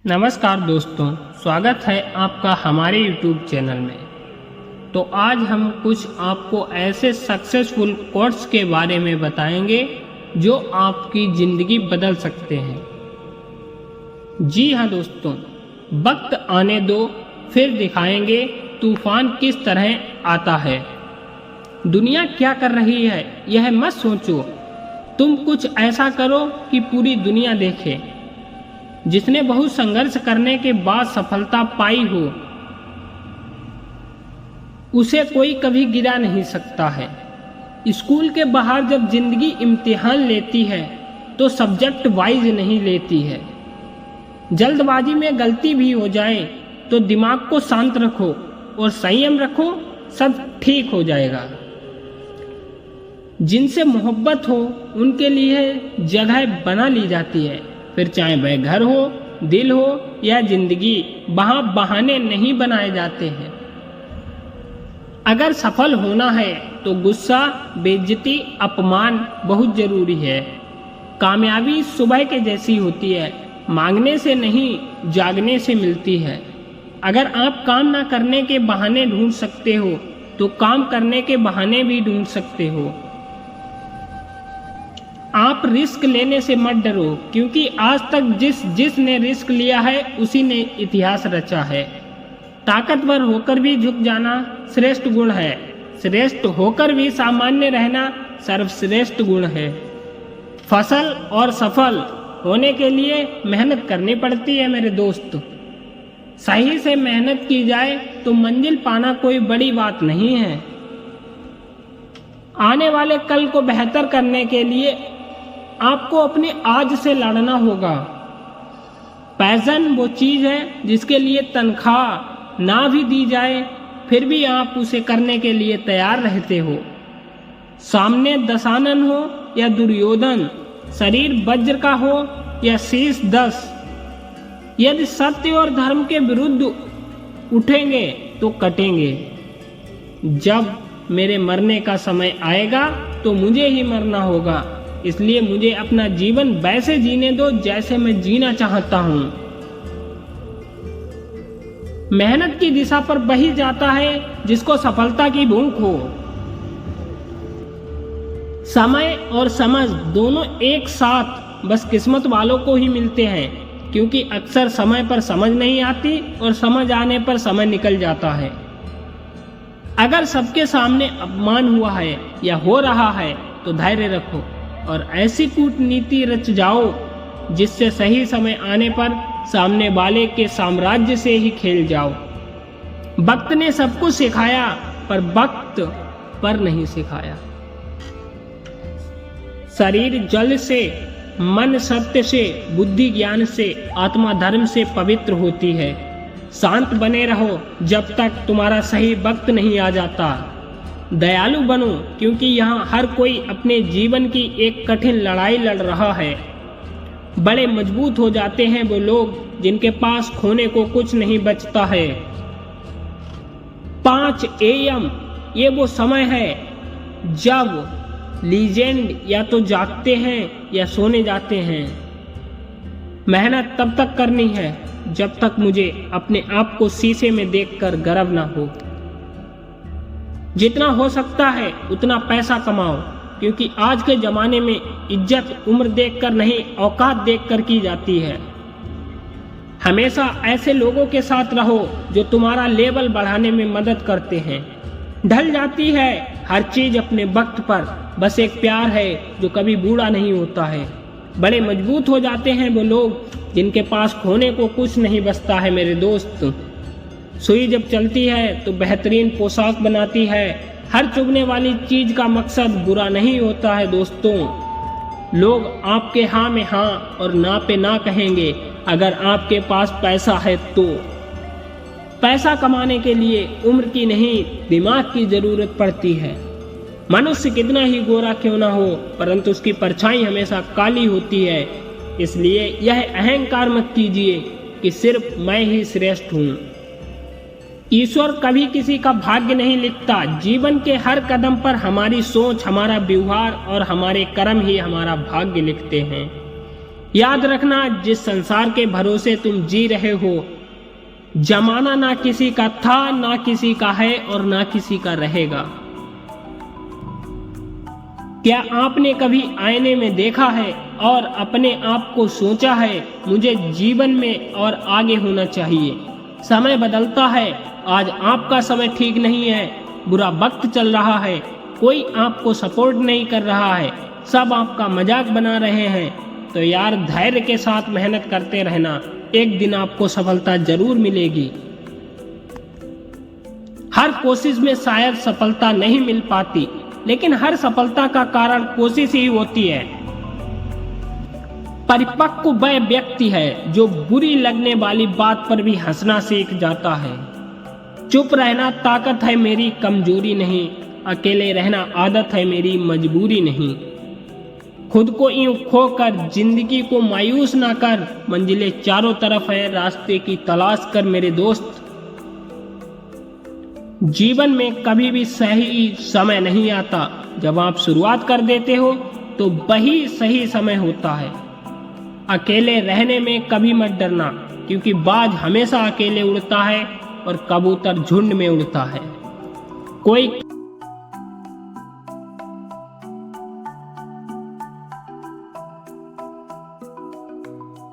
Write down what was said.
नमस्कार दोस्तों, स्वागत है आपका हमारे YouTube चैनल में। तो आज हम कुछ आपको ऐसे सक्सेसफुल कोट्स के बारे में बताएंगे जो आपकी ज़िंदगी बदल सकते हैं। जी हाँ दोस्तों, वक्त आने दो, फिर दिखाएंगे तूफान किस तरह आता है। दुनिया क्या कर रही है यह मत सोचो, तुम कुछ ऐसा करो कि पूरी दुनिया देखे। जिसने बहुत संघर्ष करने के बाद सफलता पाई हो उसे कोई कभी गिरा नहीं सकता है। स्कूल के बाहर जब जिंदगी इम्तिहान लेती है तो सब्जेक्ट वाइज नहीं लेती है। जल्दबाजी में गलती भी हो जाए तो दिमाग को शांत रखो और संयम रखो, सब ठीक हो जाएगा। जिनसे मोहब्बत हो उनके लिए जगह बना ली जाती है, फिर चाहे वह घर हो, दिल हो या जिंदगी, वहां बहाने नहीं बनाए जाते हैं। अगर सफल होना है तो गुस्सा, बेइज्जती, अपमान बहुत जरूरी है। कामयाबी सुबह के जैसी होती है, मांगने से नहीं जागने से मिलती है। अगर आप काम ना करने के बहाने ढूंढ सकते हो तो काम करने के बहाने भी ढूंढ सकते हो। आप रिस्क लेने से मत डरो, क्योंकि आज तक जिसने रिस्क लिया है उसी ने इतिहास रचा है। ताकतवर होकर भी झुक जाना श्रेष्ठ गुण है, श्रेष्ठ होकर भी सामान्य रहना सर्वश्रेष्ठ गुण है। फसल और सफल होने के लिए मेहनत करनी पड़ती है मेरे दोस्त। सही से मेहनत की जाए तो मंजिल पाना कोई बड़ी बात नहीं है। आने वाले कल को बेहतर करने के लिए आपको अपने आज से लड़ना होगा। पैशन वो चीज है जिसके लिए तनख्वाह ना भी दी जाए फिर भी आप उसे करने के लिए तैयार रहते हो। सामने दशानन हो या दुर्योधन, शरीर वज्र का हो या शीश 10, यदि सत्य और धर्म के विरुद्ध उठेंगे तो कटेंगे। जब मेरे मरने का समय आएगा तो मुझे ही मरना होगा, इसलिए मुझे अपना जीवन वैसे जीने दो जैसे मैं जीना चाहता हूं। मेहनत की दिशा पर वही जाता है जिसको सफलता की भूख हो। समय और समझ दोनों एक साथ बस किस्मत वालों को ही मिलते हैं, क्योंकि अक्सर समय पर समझ नहीं आती और समझ आने पर समय निकल जाता है। अगर सबके सामने अपमान हुआ है या हो रहा है तो धैर्य रखो और ऐसी कूटनीति रच जाओ जिससे सही समय आने पर सामने वाले के साम्राज्य से ही खेल जाओ। वक्त ने सब कुछ सिखाया पर वक्त पर नहीं सिखाया। शरीर जल से, मन सत्य से, बुद्धि ज्ञान से, आत्मा धर्म से पवित्र होती है। शांत बने रहो जब तक तुम्हारा सही वक्त नहीं आ जाता। दयालु बनो, क्योंकि यहाँ हर कोई अपने जीवन की एक कठिन लड़ाई लड़ रहा है। बड़े मजबूत हो जाते हैं वो लोग जिनके पास खोने को कुछ नहीं बचता है। 5 AM ये वो समय है जब लीजेंड या तो जागते हैं या सोने जाते हैं। मेहनत तब तक करनी है जब तक मुझे अपने आप को शीशे में देखकर गर्व ना हो। जितना हो सकता है उतना पैसा कमाओ, क्योंकि आज के जमाने में इज्जत उम्र देखकर नहीं औकात देखकर की जाती है। हमेशा ऐसे लोगों के साथ रहो जो तुम्हारा लेवल बढ़ाने में मदद करते हैं। ढल जाती है हर चीज अपने वक्त पर, बस एक प्यार है जो कभी बूढ़ा नहीं होता है। बड़े मजबूत हो जाते हैं वो लोग जिनके पास खोने को कुछ नहीं बचता है मेरे दोस्त। सुई जब चलती है तो बेहतरीन पोशाक बनाती है। हर चुभने वाली चीज का मकसद बुरा नहीं होता है दोस्तों। लोग आपके हाँ में हाँ और ना पे ना कहेंगे अगर आपके पास पैसा है तो। पैसा कमाने के लिए उम्र की नहीं दिमाग की जरूरत पड़ती है। मनुष्य कितना ही गोरा क्यों ना हो, परंतु उसकी परछाई हमेशा काली होती है। इसलिए यह अहंकार मत कीजिए कि सिर्फ मैं ही श्रेष्ठ हूँ। ईश्वर कभी किसी का भाग्य नहीं लिखता। जीवन के हर कदम पर हमारी सोच, हमारा व्यवहार और हमारे कर्म ही हमारा भाग्य लिखते हैं। याद रखना, जिस संसार के भरोसे तुम जी रहे हो, जमाना ना किसी का था, ना किसी का है और ना किसी का रहेगा। क्या आपने कभी आईने में देखा है और अपने आप को सोचा है, मुझे जीवन में और आगे होना चाहिए? समय बदलता है, आज आपका समय ठीक नहीं है, बुरा वक्त चल रहा है, कोई आपको सपोर्ट नहीं कर रहा है, सब आपका मजाक बना रहे हैं, तो यार धैर्य के साथ मेहनत करते रहना, एक दिन आपको सफलता जरूर मिलेगी। हर कोशिश में शायद सफलता नहीं मिल पाती, लेकिन हर सफलता का कारण कोशिश ही होती है। परिपक्व वह व्यक्ति है जो बुरी लगने वाली बात पर भी हंसना सीख जाता है। चुप रहना ताकत है मेरी, कमजोरी नहीं, अकेले रहना आदत है मेरी, मजबूरी नहीं। खुद को यूं खोकर जिंदगी को मायूस ना कर, मंजिलें चारों तरफ है, रास्ते की तलाश कर मेरे दोस्त। जीवन में कभी भी सही समय नहीं आता, जब आप शुरुआत कर देते हो तो वही सही समय होता है। अकेले रहने में कभी मत डरना, क्योंकि बाज हमेशा अकेले उड़ता है और कबूतर झुंड में उड़ता है। कोई